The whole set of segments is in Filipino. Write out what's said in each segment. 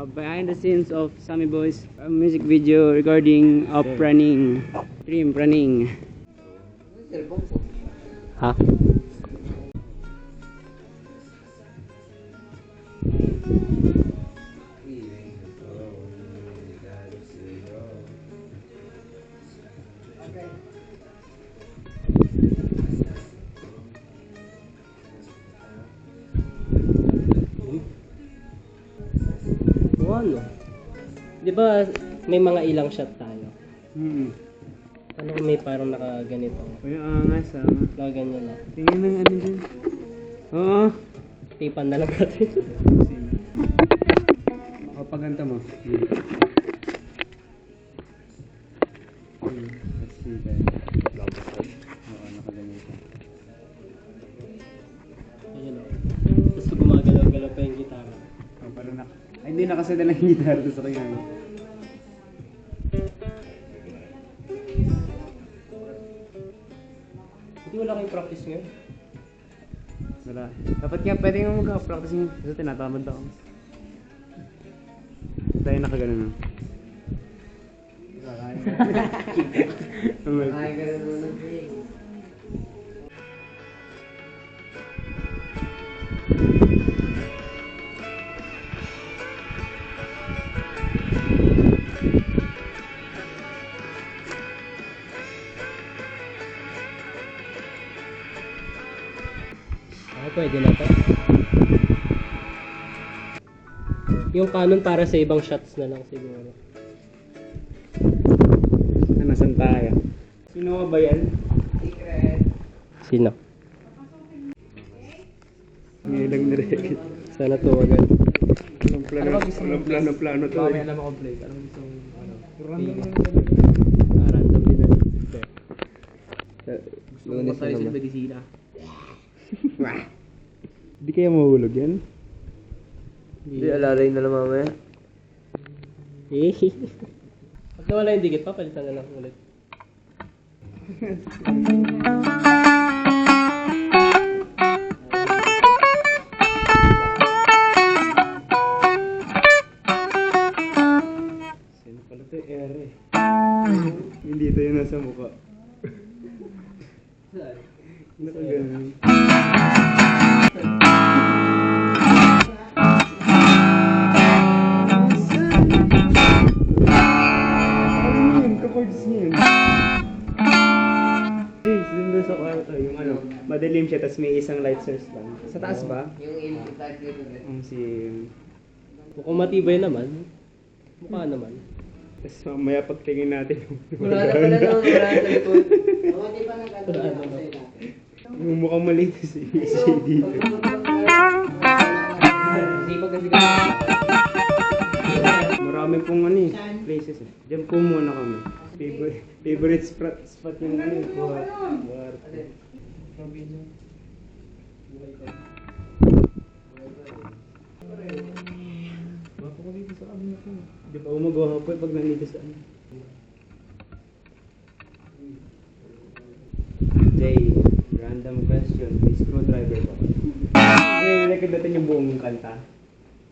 Behind the scenes of Sammy Boys music video regarding running, dream running. Ha? Ano? Di ba may mga ilang shot tayo? Ano kung may parang nakaganito? Uy, angas ah. Nakaganyan lang. Tingin ng ano dyan. Oo. Tipan na lang natin. Makapaganta mo. Let's see guys. Oo, nakaganyan siya. Ayun o. Tapos gumagalaw-galaw pa yung gitara. Oh, parang ay, hindi nakasadala yung gitara doon sa kanya. Hindi wala kayong practice ngayon. Wala. Dapat nga pwede nga mag-practice yun. Kasi tinatamad ako. Tayo nakaganon na. Kakain ka. Kakain ka na naman ng break. Pwede na to. Yung Canon para sa ibang shots na lang siguro. Nasaan tayo? Sino ba yan? Secret. Sino? Ngayon na rin. Sana to agad. Anong plano to? Mamaya na ma-complete. Anong gusto mong random din na. Gusto mo matali sa medisina. Hindi kaya mahulog yan? Hindi, alalay na lang mamaya. Pag nawala yung dikit, papalitan na lang ulit. Sino pala ito? Ere. Hindi tayo nasa mukha. Saan? Nakaganon. Sa kwarto, yung ano, madilim siya, tapos may isang light source lang. Sa taas ba? Yung input light dito din. Si... Mukhang matibay naman. Mukha naman. Tapos mamaya pagtingin natin Wala na pala naman, wala sa likod. Oo, di ba nagkataon Wala na. yung mukhang maliit si dito. Hindi pa kasi Marami pong ano eh, places eh. Diyan po muna kami. Favorite spot yung ano eh. Baka ko dito sa amin ako. Di ba umagawa po pag nandito sa ano. Jay, random question. May screwdriver ba? Nililakad natin yung buong kanta.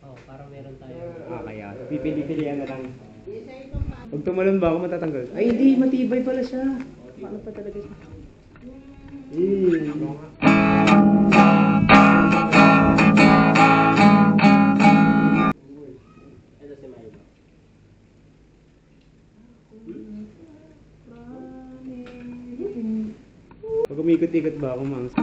Oh, parang meron tayo. Kaya pipili-pilihan na lang. Pag tumalon ba ako matatanggal? Ay hindi, matibay pala siya. Paano pa talaga siya? Ito si Milo. Pag umikot-ikot ba ako mga sa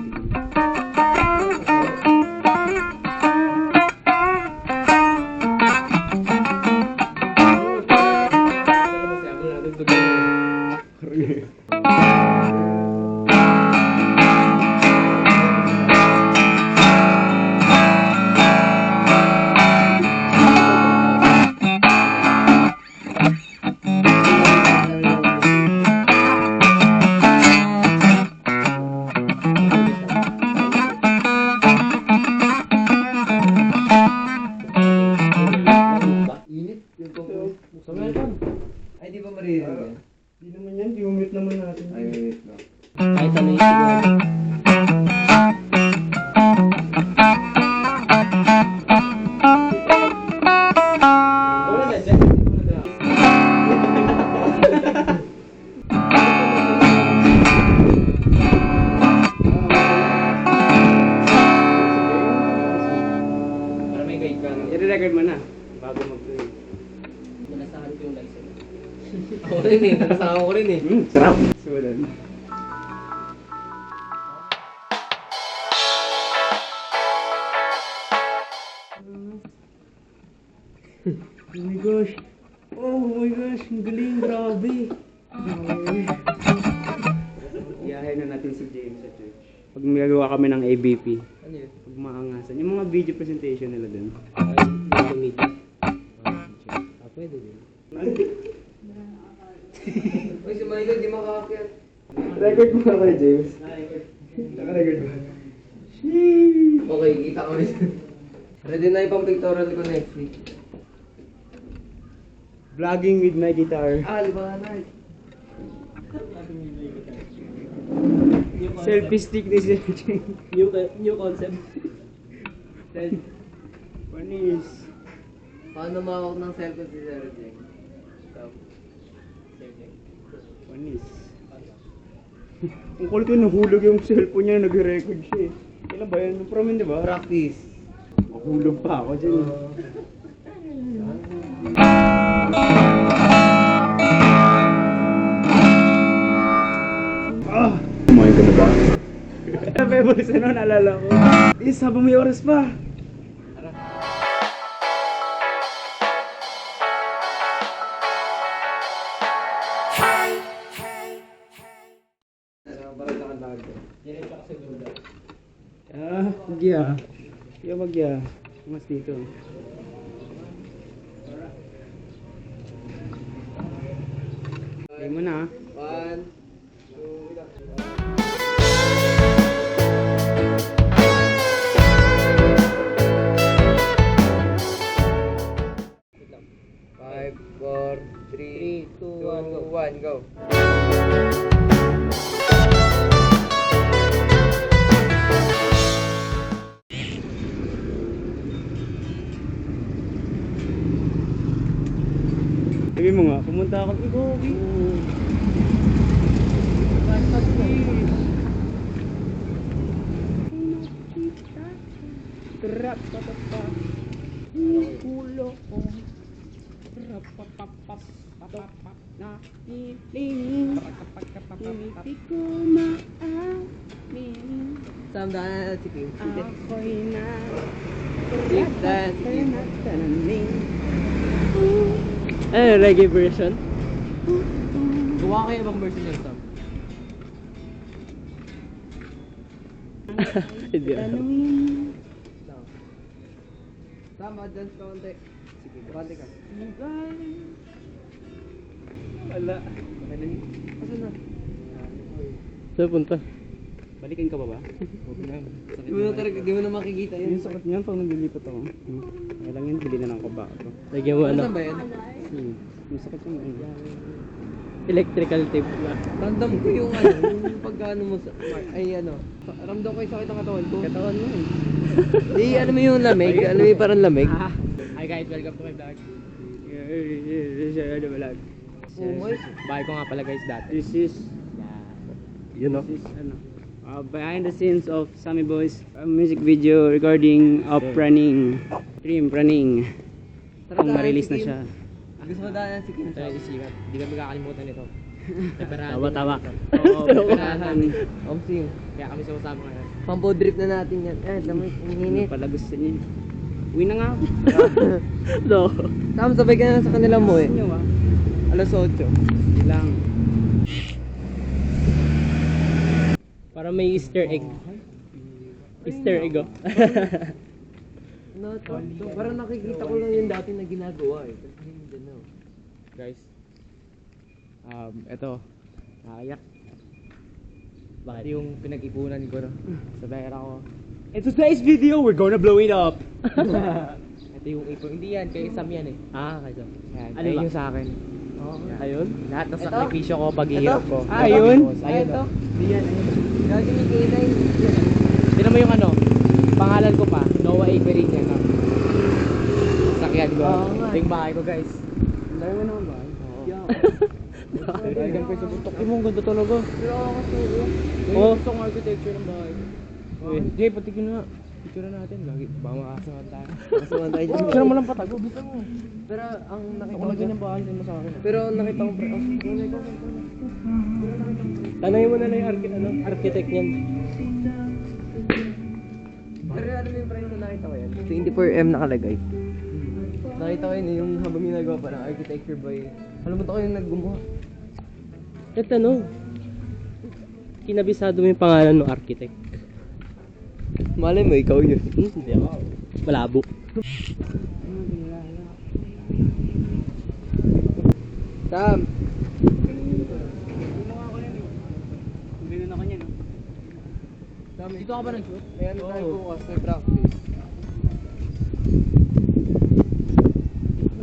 Ay, di ba maririnig yan? Hindi naman yan, i-mute naman natin. Ay, wait lang. Kahit ano yung siguro. bago mag-play. Nalasahan ko yung license. Ako rin eh, nalasahan ko rin eh. Sarap! Sulan. Oh my gosh! Oh my gosh! Ang galing! Grabe! Iyahin na natin si James sa church. Pag magagawa kami ng ABP, Ano yun? pag maangasan, yung mga video presentation nila dun. Ay, media. Pwede din. Uy, si Milo, di makakakyat. Record mo na kayo, James. Naka-record mo. Okay, kita kami. Ready na yung pang pictorial ko next week. Vlogging with my guitar. Libangan. Selfie stick ni Sir James. New concept. Panis. Paano mawak ng cellphone si Sir Jeng? Panis. Ang kulit ko, nahulog yung cellphone niya, nag-record siya eh. Kailan ba yan? Promen, di ba? Practice. Mahulog pa ako dyan. Kumain ka na ba? Favorite ano, naalala ko. Habang may oras pa. Diretso ka siguro. Magya. Yung magya. Mas dito. Play mo na. 1, 2, 5, 4, 3, 2, 1, go. Sabi mo nga, pumunta ako. Ikaw, Trap papapa. Ulo ko. Trap papapa. Papapa. Nakiling. Hindi ko maamin. Saan daan si Kim? Ako'y na. Sip daan si Kim. Reggae version? Gawa kayo ibang version yung song? Hindi Tanungin. Tama, dance ka konti. Sige, konti ka. Wala. Asan na? Saan punta? Balikan ka ba ba? Huwag na. Di mo na talaga, di mo na makikita yun. Yung sakit niyan pag naglilipat ako. Kaya lang yun, bili na lang ko ba ako. Lagyan mo ano? Saan ba yan? Yung sakit yung Electrical tape ba? Random ko yung ano, yung pagkano mo sa, ay ano, ramdam ko yung sakit ng katawan ko. katawan mo eh. Di, ano mo yung lamig? Ano mo yung parang lamig? Hi guys, welcome to my vlog. Ano ba lang? Oh my. Bahay ko nga pala guys dati. This is, Yun no? this is ano, behind the scenes of Sammy Boys music video regarding running, dream running. Kung ma-release na siya. Gusto mo daan si Kim? Tayo isikat. Hindi kami kakalimutan nito. Tawa-tawa. Oo, peperahan. Omsing. Kaya kami sumasama ngayon. Pampo drip na natin yan. Dami, Ano hininit. pala gusto niya? Uwi na nga ako. No. Tama, sabay ka na sa kanila mo eh. Ano ba? Alas 8. Lang. Para may Easter egg. Easter egg oh. No, to. Parang nakikita ko lang yung dati na ginagawa eh. Tapos hindi din na. Guys, eto, nakayak. Bakit? Yung pinag-ipunan ko sa pera ko. In today's video, we're gonna blow it up! Ito yung ipon. Hindi yan, kay Sam yan eh. Kaysa. Yan, Ano ayun ba? yung sa akin. Ayun? Lahat ng Ito? sakripisyo ko, paghihirap ko. Ayun? Ayun ito. oh. Hindi yan, ayun. Dati may K9. Tignan mo yung ano, pangalan ko pa, Noah Avery yan. Sakyan ko. Oo nga. Ito yung bahay ko guys. Dahil mo naman bahay? Oo. Dahil ko sa butok. Imo, ang ganda talaga. Pero ako kasi Oh. Gusto kong architecture ng bahay. Jay, patigin na. Picture natin, lagi. Baka makakasungan tayo. Makakasungan tayo dyan. Picture mo lang patago, bisa mo. Pero ang nakita Ako ko na ganyan ba mo sa akin? Pero ang nakita ko pre. Tanongin mo na lang yung architect niyan. Pero alam mo yung pre na nakita ko yan? 24M nakalagay. Nakita ko yun yung habang ginagawa pa ng architecture by... Alam mo to ko yung naggumawa. At ano? Kinabisado mo yung pangalan ng architect. Malay mo, ikaw yun. Hindi ako. Malabo. Sam! Ganun ako niyan, no? Sam, dito ka ba nag-shoot? Ayan, tayo bukas, may practice.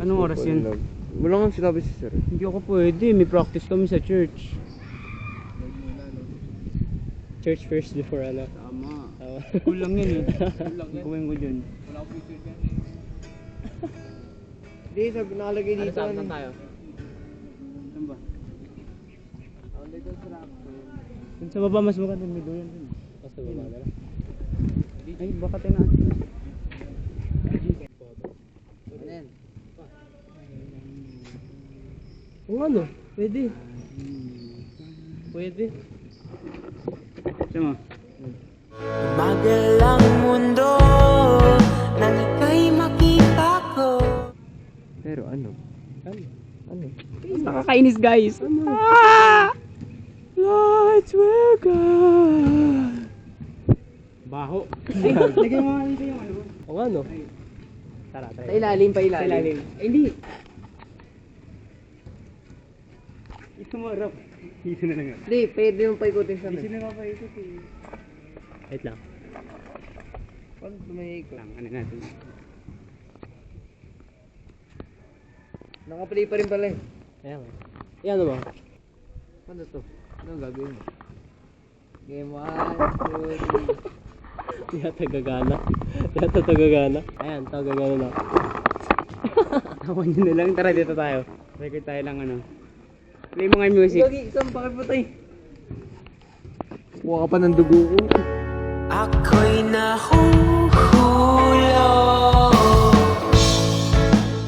Anong oras yun? Wala nga sinabi si sir. Hindi ako pwede, may practice kami sa church. Church first before ano. Tama. Tama. Kulang yun eh. Kulang ko dyan. Hindi, sabi nakalagay dito. Saan tayo? Saan ba? Dun sa baba mas maganda, may doyan dun. Basta baba na lang. Ay, baka tayo natin. Ano yan? Kung ano, pwede. Pwede. Sama. Magalang mundo nang ika'y makita ko. Pero ano? Ano? Nakakainis guys. Ah! Lights will go. Baho. Ay, lagay mo nga dito yung ano. Kung ano? Tara, tara. Pa ilalim. Sa ilalim. Ay, hindi. Ito mo, Rob. Dito na lang yan. Hindi, pwede yung paikutin sa Dito amin. na mapaikot eh. Wait lang. Pag tumayikot. Lang, ano natin. Nakaplay pa rin pala eh. Ayan. Ayan ano ba? Ano to? Ano gagawin mo? Game 1, 2, 3. Yata gagana. Yata to gagana. Ayan, to gagana na. Tawa nyo na lang. Tara, dito tayo. Record tayo lang ano. Play mo nga yung music. Gagi, isang pakiputay. Kuha ka pa ng dugo ko. Ako'y nahuhulog,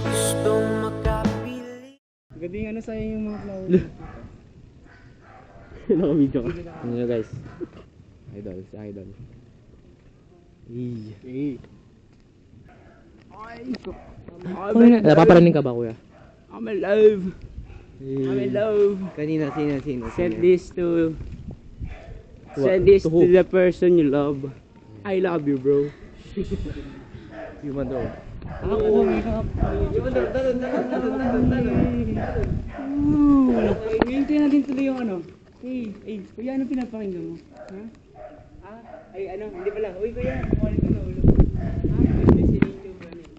gustong makapili. Gading ano sa'yo yung mga flowers. Naka-video ka. Ano nyo guys? Idol, si Idol. Eh. Napaparinig ka ba, kuya? I'm alive. I'm in love. Kanina, sino? Send this to... What? Send this To to who? the person you love. I love you, bro. Human daw. Ako, makeup. Ngayon kaya natin tuloy yung ano. Kuya, ano pinapakinggan mo? Ha? Ay, ano, hindi pala. Uy, kuya, kumalit ka na ulo. Listening to Mike.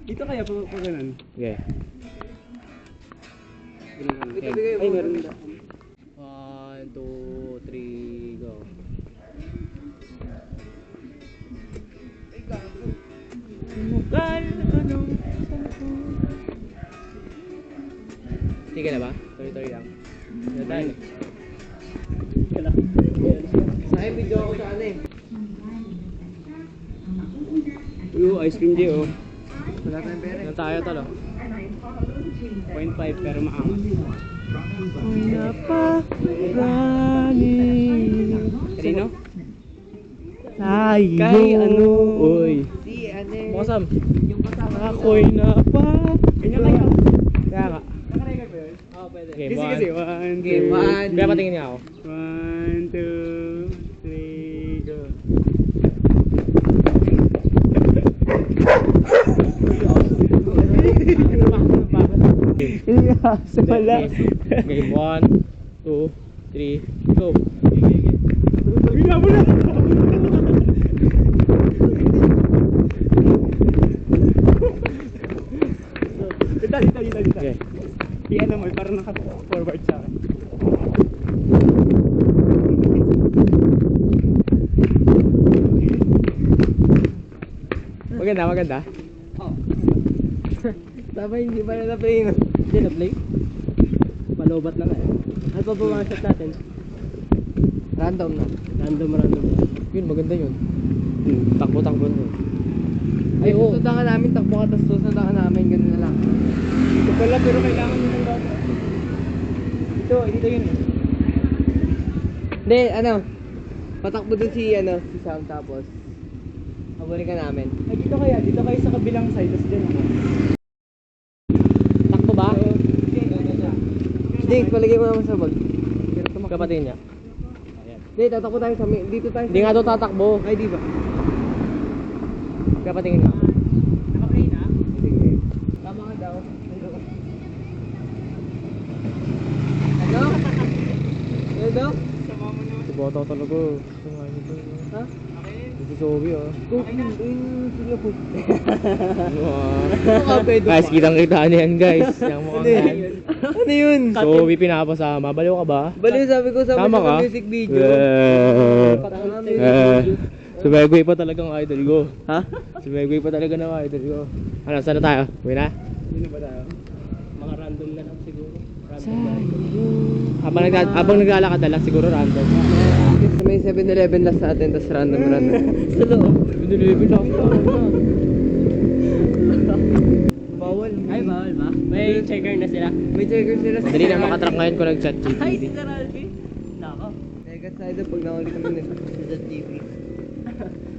Dito kaya po ganun. Okay. Ay, meron na. 1, 2, 3, go. Sige na ba? Tuloy-tuloy lang. Dahil. Sa akin, video ako sa ano eh. Ice cream day, oh. Wala tayong pera eh. Ano tayo talo? 0.5 pero maangat. Kanino? Kay ano? Uy. Si ano eh. Bukasam. Yung kasama ko. Ako'y napa. Kanya kayo. Kaya ka. Nakarecord ba yun? Oo, pwede. Kasi kasi 1, 2, Game 1. Kaya patingin niya ako. 1, 2, 3, go. Wala. Game 1, 2, 3, go. Bigla mo na. Dito. Okay. Iyan mo, parang naka-forward sa akin. Maganda. Dapat hindi pa na na-play no? Hindi na play. Palobat na nga eh. Ano pa ba mga shot natin? Random na. Random. Yun, maganda yun. Takbo-takbo na. Ay, susundan ka namin, takbo ka, tapos susundan ka namin, ganun na lang. Ito pala, pero kailangan mo ng bata. Dito yun eh. Hindi, patakbo dun si Sam, tapos habulin ka namin. Ay, dito kayo sa kabilang side, tapos dyan ako. Takbo ba? Hindi, palagay mo naman sa bag. Kapatid niya. Hindi, tatakbo tayo sa dito tayo. Hindi nga daw tatakbo. Ay, di ba? Kapatingin nga. Naka-play na? Sige. Tama ka daw. Ano? Ano daw? Sama mo naman. Si Bata talaga. Sumayin ito. Ha? Si Sobi ah. Sige po. Guys, kitang-kita niyan guys. Yung mukhang yan. Ano yun? Sobi pinapasama. Baliw ka ba? Baliw, sabi ko sa Tama ka? music video. Si Megway pa talagang idol ko. Ha? Si Megway pa talaga ng idol ko. Ano, saan na tayo? Uwi na? Sino ba tayo? Mga random na lang siguro. Habang naglalakad na lang siguro random. May 7-Eleven last sa atin, tapos random. Sa loob. 7-Eleven lang. Bawal. Ay, bawal ba? May checker na sila. May checker sila. Madali na makatrack ngayon ko nag-chat Ay, GTV. si Sir Alvin. Nako. Teka, side pag nakuli kami sa TV.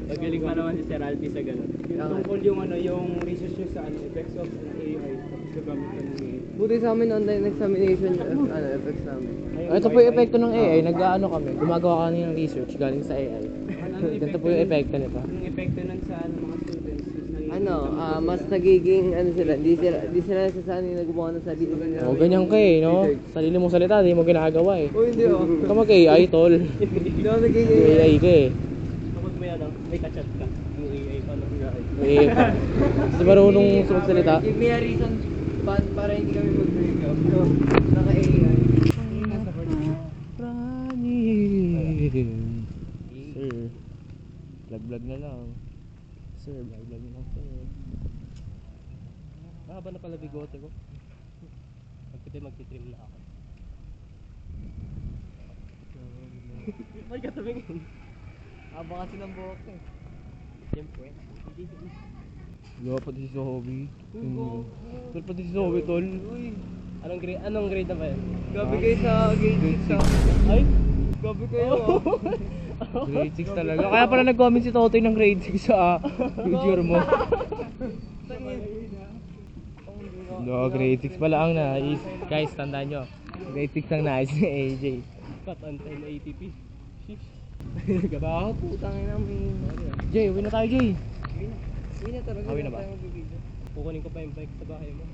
Magaling pa naman si Sir Alfie sa ganun. Yung tungkol yung research nyo sa effects of AI, tapos gagamit ka ng AI. Buti sa amin online examination, effects namin. Ito po yung epekto ng AI. Nag-ano kami. Gumagawa kami ng research galing sa AI. Ganito po yung epekto nito. Anong epekto nun sa mga students? Mas nagiging, sila, di sila nasasanay na gumawa ng sarili nila. O, ganyan ka eh, no? Sarili mong salita, di mo ginagawa eh. Oh, hindi Huwag ka mag-AI, tol. Hindi ako nagiging AI ka eh. Kapag may kachat ka, yung AI pa nang AI pa. Kasi marunong magsalita. Give me a reason para hindi kami mag-break up. No, naka-AI. Sir, vlog na lang. Sir, vlog na lang sir. Mahaba na pala bigote ko. Magtitrim na ako. Ay, katabingin. Haba kasi ng buhok eh. Siyempre. Gawa pati si Sobi. Tol pati si Sobi, tol. Anong grade na ba yan? Gabi kayo sa grade 6 Ay? Gabi kayo Grade 6 talaga. Kaya pala nag-comment si Totoy ng grade 6 sa picture mo. No, grade 6 pala ang nais. Guys, tandaan nyo. Grade 6 ang nais ni AJ. Cut on time na ATP. Gabaho. Putang ina mo yun. Jay, uwi na tayo, Jay. Uwi na talaga. Uwi na ba? tayo magbibigyo. Kukunin ko pa yung bike sa bahay mo.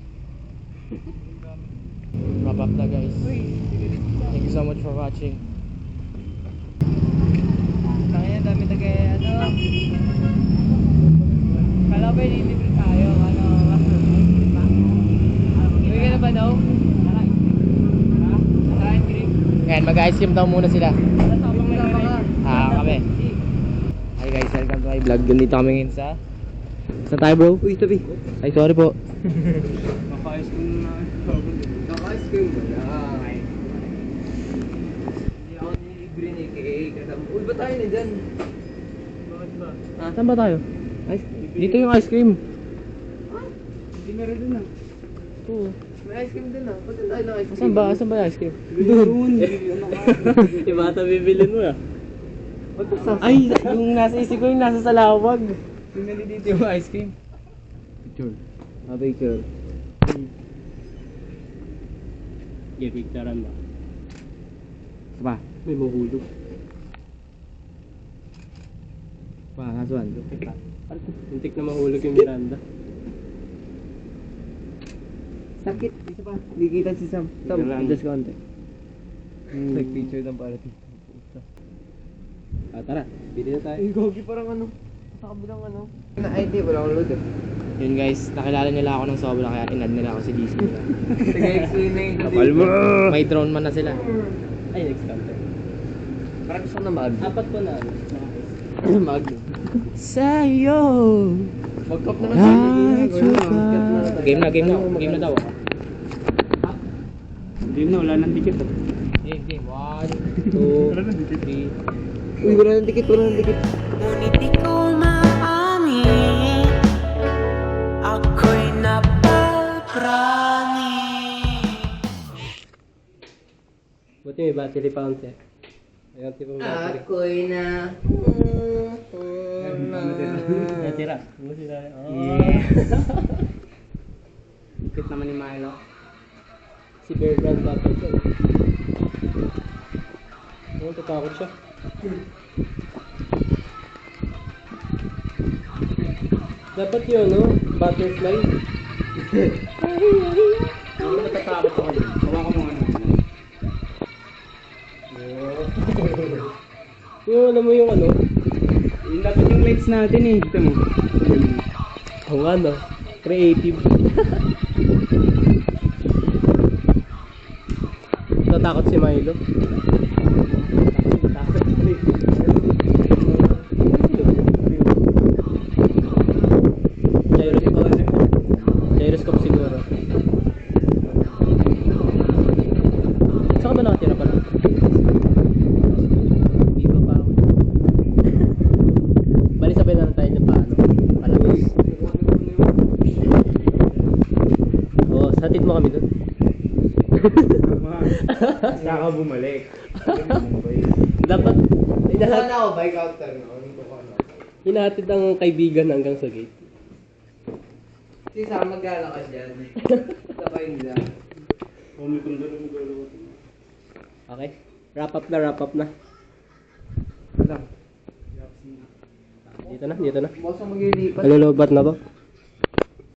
Wrap up na guys. Thank you so much for watching. Tangina, dami tagay, Kala ba ililibre tayo, Uwi ka na ba daw? Naka-ice cream? Ayan, mag-ice cream daw muna sila. Nasabang na ka. Kami. Hi guys, welcome to my vlog. Ganito kami ngayon sa... Saan tayo bro? Uy, tabi. Ay, sorry po. Kaka-ice cream na. Naka-ice cream ba na? Hindi ako nilibre ni KA kasama. Uy, ba tayo na dyan? Bakit ba? Saan ba tayo? Dito yung ice cream. Hindi meron dun ah. Oo. May ice cream din Ba't tayo ng ice cream? Saan ba? Saan ba yung ice cream? Doon. Iba ata bibilin mo ah. Ba't ba sa... Ay, yung nasa isip ko yung nasa Salawag. Tingnan dito yung ice cream. Picture. Picture. Okay, picturean ba? Saba? May mahulog. Pa, nasaan? Muntik na mahulog yung Miranda. Sakit. Isa pa. Hindi kita si Sam. Sam, just konti. Nag-picture ng para dito. Tara, bili na tayo. Ay, gogi parang sa kabilang Na-ID, wala akong load Yun guys, nakilala nila ako ng sobra kaya inad nila ako si DC nila. Nag-explain na yung Kapal mo! May drone man na sila. Ay, next counter. Parang gusto ko na mag. Apat ko na. Mag. Sa'yo! Mag-cup na lang. Game na daw. Hindi na, wala nang dikit ah. Game. 1, 2, 3. Uy, wala nang dikit, wala nang dikit. Ngunit di ko maamin, ako'y napaprani. Buti may battery pa unti. Ayun, tipong battery. Ako'y na... Natira. Buti na. Yeah. Cute naman ni Milo. Si Bear Grylls dapat siya. Ayun, tatakot siya. Dapat yun, no? Butterfly. Ano natatakot ako dun? Hawa ko mga ano. Yung alam mo yung ano? Yung dapat yung lights natin eh. Ito mo. Ang ano? Creative. Natakot si Milo. Gyroscope siguro. Saan ka ba nakatira pala? Di ba pa ako? Bali sabay na lang tayo ng paano? Palabas. Oo, satid mo kami dun. Saka bumalik. Dapat Saan ako, bike out tayo. hinahatid ang kaibigan hanggang sa gate. Si Sam maglalakad dyan. Sabay nila. Okay? Wrap up na. Dito na. Boss ang maglilipat. Malulubat na ba?